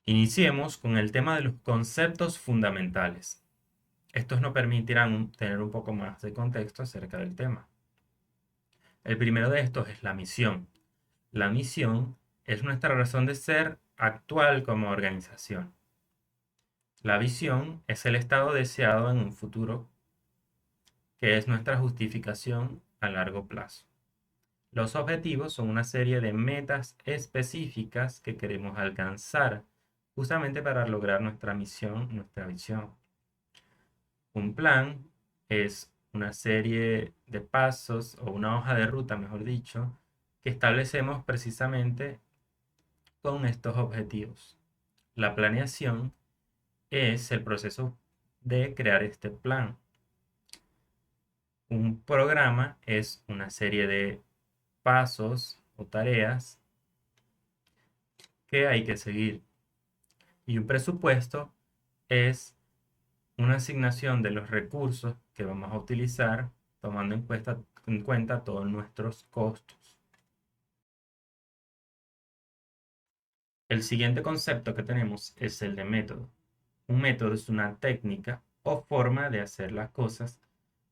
Iniciemos con el tema de los conceptos fundamentales. Estos nos permitirán tener un poco más de contexto acerca del tema. El primero de estos es la misión. La misión es nuestra razón de ser actual como organización. La visión es el estado deseado en un futuro, que es nuestra justificación a largo plazo. Los objetivos son una serie de metas específicas que queremos alcanzar justamente para lograr nuestra misión, nuestra visión. Un plan es una serie de pasos o una hoja de ruta, mejor dicho, que establecemos precisamente con estos objetivos. La planeación es el proceso de crear este plan. Un programa es una serie de pasos o tareas que hay que seguir. Y un presupuesto es una asignación de los recursos que vamos a utilizar tomando en cuenta todos nuestros costos. El siguiente concepto que tenemos es el de método. Un método es una técnica o forma de hacer las cosas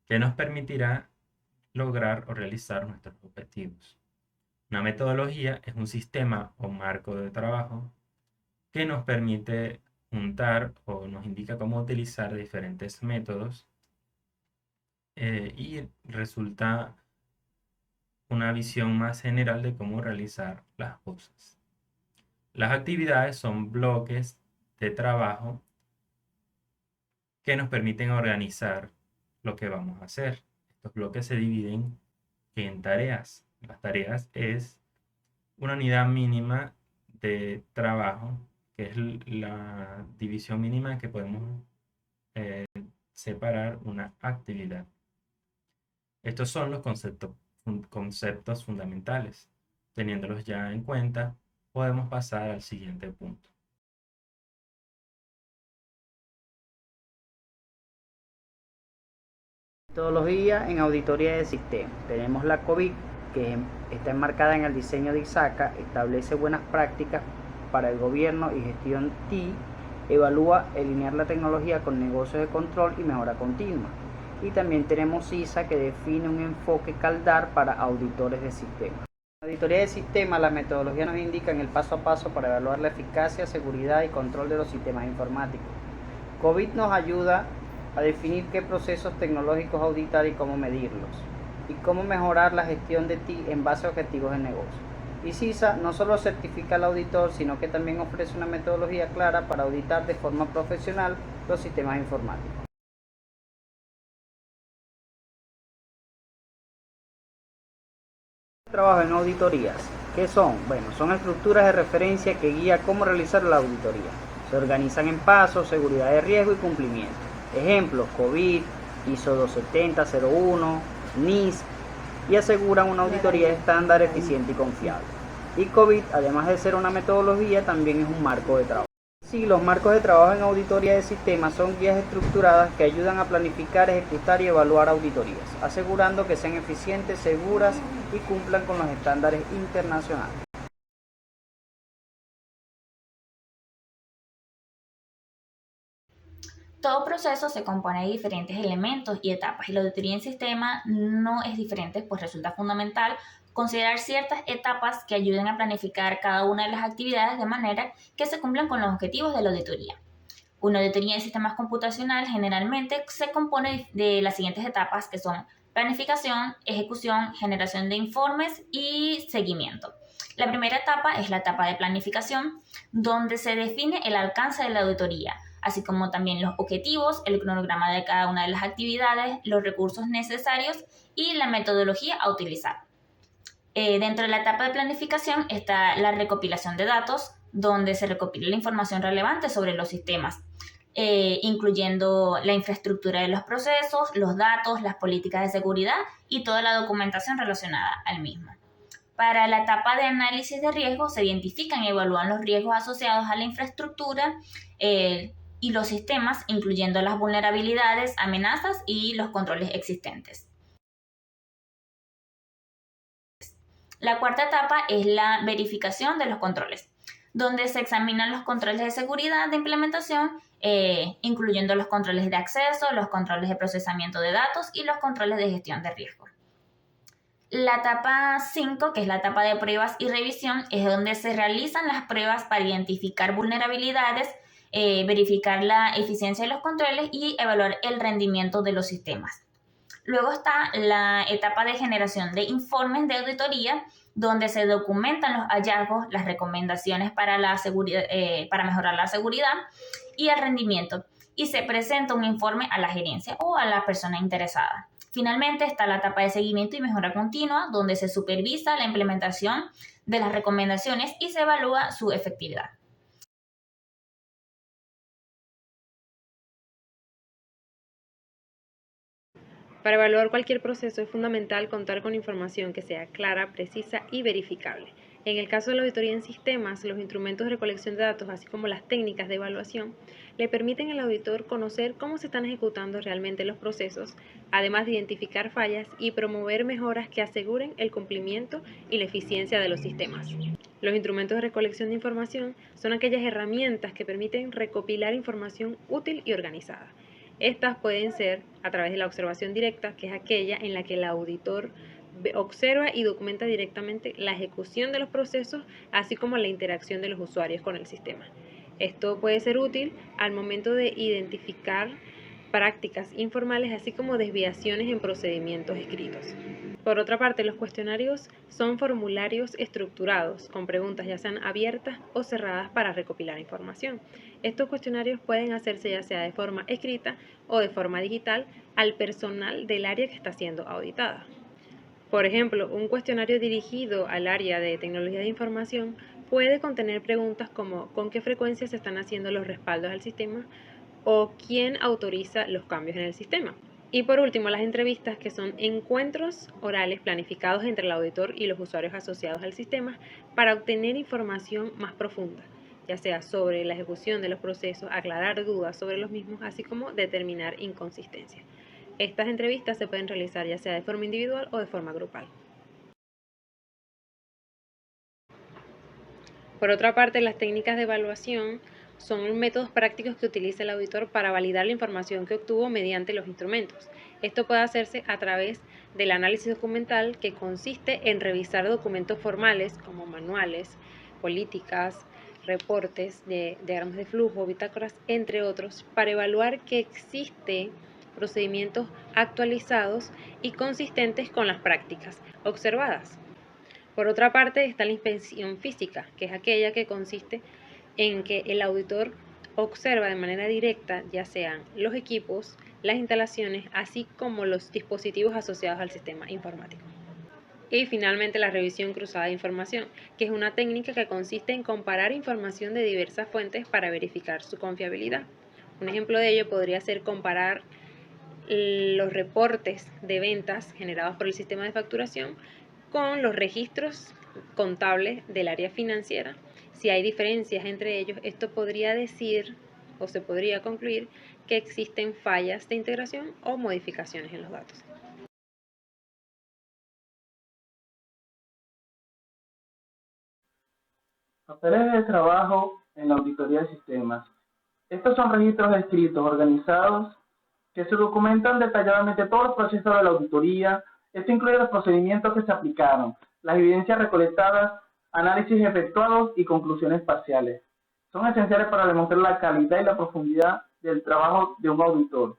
que nos permitirá lograr o realizar nuestros objetivos. Una metodología es un sistema o marco de trabajo que nos permite juntar o nos indica cómo utilizar diferentes métodos y resulta una visión más general de cómo realizar las cosas. Las actividades son bloques de trabajo que nos permiten organizar lo que vamos a hacer. Estos bloques se dividen en tareas. Las tareas es una unidad mínima de trabajo, que es la división mínima que podemos separar una actividad. Estos son los conceptos fundamentales. Teniéndolos ya en cuenta, podemos pasar al siguiente punto. Metodología en auditoría de sistemas. Tenemos la COVID, que está enmarcada en el diseño de ISACA, establece buenas prácticas para el gobierno y gestión TI, evalúa alinear la tecnología con negocios de control y mejora continua. Y también tenemos ISA, que define un enfoque CALDAR para auditores de sistemas. En la auditoría de sistemas, las metodologías nos indican el paso a paso para evaluar la eficacia, seguridad y control de los sistemas informáticos. COVID nos ayuda a definir qué procesos tecnológicos auditar y cómo medirlos, y cómo mejorar la gestión de TI en base a objetivos de negocio. Y CISA no solo certifica al auditor, sino que también ofrece una metodología clara para auditar de forma profesional los sistemas informáticos. Trabajo en auditorías. ¿Qué son? Bueno, son estructuras de referencia que guían cómo realizar la auditoría. Se organizan en pasos, seguridad de riesgo y cumplimiento. Ejemplos: COVID, ISO 27001, NIST, y aseguran una auditoría estándar, eficiente y confiable. Y COVID, además de ser una metodología, también es un marco de trabajo. Sí, los marcos de trabajo en auditoría de sistemas son guías estructuradas que ayudan a planificar, ejecutar y evaluar auditorías, asegurando que sean eficientes, seguras y cumplan con los estándares internacionales. Todo proceso se compone de diferentes elementos y etapas, y la auditoría en sistema no es diferente, pues resulta fundamental considerar ciertas etapas que ayuden a planificar cada una de las actividades de manera que se cumplan con los objetivos de la auditoría. Una auditoría en sistemas computacional generalmente se compone de las siguientes etapas, que son planificación, ejecución, generación de informes y seguimiento. La primera etapa es la etapa de planificación, donde se define el alcance de la auditoría, así como también los objetivos, el cronograma de cada una de las actividades, los recursos necesarios y la metodología a utilizar. Dentro de la etapa de planificación está la recopilación de datos, donde se recopila la información relevante sobre los sistemas, incluyendo la infraestructura de los procesos, los datos, las políticas de seguridad y toda la documentación relacionada al mismo. Para la etapa de análisis de riesgos se identifican y evalúan los riesgos asociados a la infraestructura y los sistemas, incluyendo las vulnerabilidades, amenazas y los controles existentes. La cuarta etapa es la verificación de los controles, donde se examinan los controles de seguridad de implementación, incluyendo los controles de acceso, los controles de procesamiento de datos y los controles de gestión de riesgo. La etapa 5, que es la etapa de pruebas y revisión, es donde se realizan las pruebas para identificar vulnerabilidades, verificar la eficiencia de los controles y evaluar el rendimiento de los sistemas. Luego está la etapa de generación de informes de auditoría, donde se documentan los hallazgos, las recomendaciones para mejorar la seguridad y el rendimiento, y se presenta un informe a la gerencia o a la persona interesada. Finalmente está la etapa de seguimiento y mejora continua, donde se supervisa la implementación de las recomendaciones y se evalúa su efectividad. Para evaluar cualquier proceso es fundamental contar con información que sea clara, precisa y verificable. En el caso de la auditoría en sistemas, los instrumentos de recolección de datos, así como las técnicas de evaluación, le permiten al auditor conocer cómo se están ejecutando realmente los procesos, además de identificar fallas y promover mejoras que aseguren el cumplimiento y la eficiencia de los sistemas. Los instrumentos de recolección de información son aquellas herramientas que permiten recopilar información útil y organizada. Estas pueden ser a través de la observación directa, que es aquella en la que el auditor observa y documenta directamente la ejecución de los procesos, así como la interacción de los usuarios con el sistema. Esto puede ser útil al momento de identificar prácticas informales, así como desviaciones en procedimientos escritos. Por otra parte, los cuestionarios son formularios estructurados, con preguntas ya sean abiertas o cerradas para recopilar información. Estos cuestionarios pueden hacerse ya sea de forma escrita o de forma digital al personal del área que está siendo auditada. Por ejemplo, un cuestionario dirigido al área de tecnología de información puede contener preguntas como ¿con qué frecuencia se están haciendo los respaldos al sistema? O ¿quién autoriza los cambios en el sistema? Y por último, las entrevistas, que son encuentros orales planificados entre el auditor y los usuarios asociados al sistema para obtener información más profunda, ya sea sobre la ejecución de los procesos, aclarar dudas sobre los mismos, así como determinar inconsistencias. Estas entrevistas se pueden realizar ya sea de forma individual o de forma grupal. Por otra parte, las técnicas de evaluación son métodos prácticos que utiliza el auditor para validar la información que obtuvo mediante los instrumentos. Esto puede hacerse a través del análisis documental, que consiste en revisar documentos formales como manuales, políticas, reportes, diagramas de flujo, bitácoras, entre otros, para evaluar que existen procedimientos actualizados y consistentes con las prácticas observadas. Por otra parte está la inspección física, que es aquella que consiste en que el auditor observa de manera directa ya sean los equipos, las instalaciones, así como los dispositivos asociados al sistema informático. Y finalmente la revisión cruzada de información, que es una técnica que consiste en comparar información de diversas fuentes para verificar su confiabilidad. Un ejemplo de ello podría ser comparar los reportes de ventas generados por el sistema de facturación con los registros contables del área financiera. Si hay diferencias entre ellos, esto podría decir o se podría concluir que existen fallas de integración o modificaciones en los datos. Papeles de trabajo en la auditoría de sistemas. Estos son registros escritos, organizados, que se documentan detalladamente todo el proceso de la auditoría. Esto incluye los procedimientos que se aplicaron, las evidencias recolectadas, análisis efectuados y conclusiones parciales. Son esenciales para demostrar la calidad y la profundidad del trabajo de un auditor.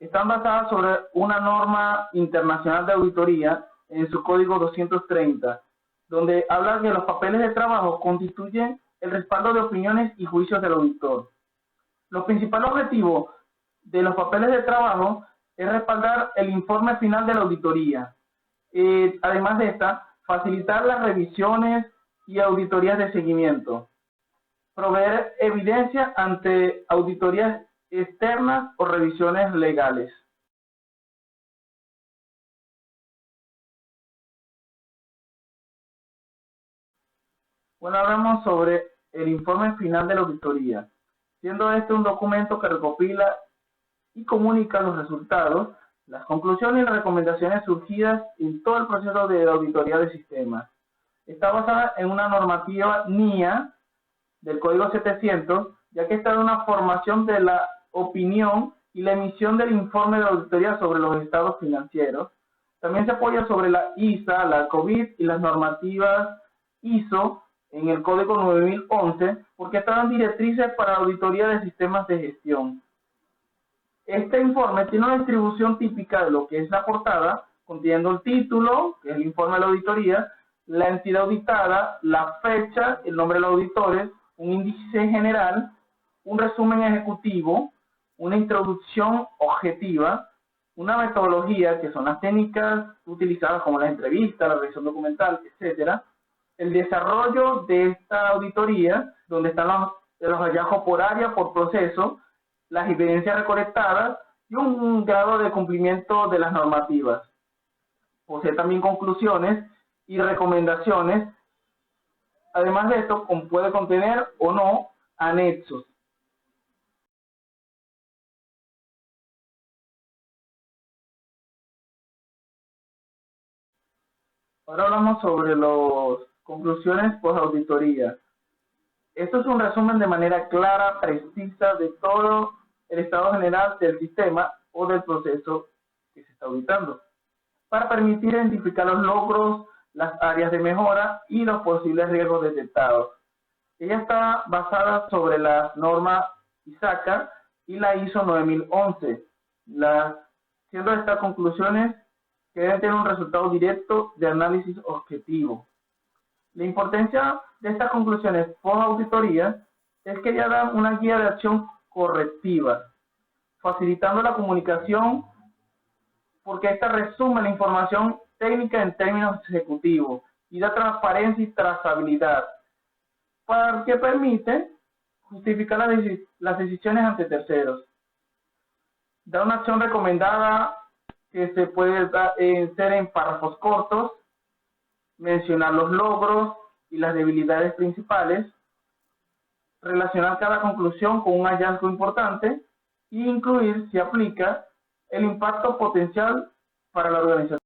Están basadas sobre una norma internacional de auditoría en su código 230, donde habla que los papeles de trabajo constituyen el respaldo de opiniones y juicios del auditor. Los principales objetivos de los papeles de trabajo es respaldar el informe final de la auditoría. Además de esta, facilitar las revisiones y auditorías de seguimiento. Proveer evidencia ante auditorías externas o revisiones legales. Bueno, hablamos sobre el informe final de la auditoría, siendo este un documento que recopila y comunica los resultados, las conclusiones y las recomendaciones surgidas en todo el proceso de auditoría de sistemas. Está basada en una normativa NIA del Código 700, ya que está en una formación de la opinión y la emisión del informe de auditoría sobre los estados financieros. También se apoya sobre la ISA, la COVID y las normativas ISO en el Código 9011, porque estaban directrices para auditoría de sistemas de gestión. Este informe tiene una distribución típica de lo que es la portada, conteniendo el título, que es el informe de la auditoría, la entidad auditada, la fecha, el nombre de los auditores, un índice general, un resumen ejecutivo, una introducción objetiva, una metodología, que son las técnicas utilizadas como las entrevistas, la revisión documental, etcétera, el desarrollo de esta auditoría, donde están los hallazgos por área, por proceso, las evidencias recolectadas y un grado de cumplimiento de las normativas. Posee también conclusiones y recomendaciones. Además de esto, puede contener o no anexos. Ahora hablamos sobre las conclusiones post auditoría. Esto es un resumen de manera clara, precisa, de todo el estado general del sistema o del proceso que se está auditando, para permitir identificar los logros, las áreas de mejora y los posibles riesgos detectados. Ella está basada sobre las normas ISACA y la ISO 9011, siendo estas conclusiones que deben tener un resultado directo de análisis objetivo. La importancia de estas conclusiones post auditoría es que ya dan una guía de acción correctiva, facilitando la comunicación, porque esta resume la información técnica en términos ejecutivos y da transparencia y trazabilidad, para que permite justificar las decisiones ante terceros. Da una acción recomendada que se puede ser en párrafos cortos, mencionar los logros y las debilidades principales, relacionar cada conclusión con un hallazgo importante e incluir, si aplica, el impacto potencial para la organización.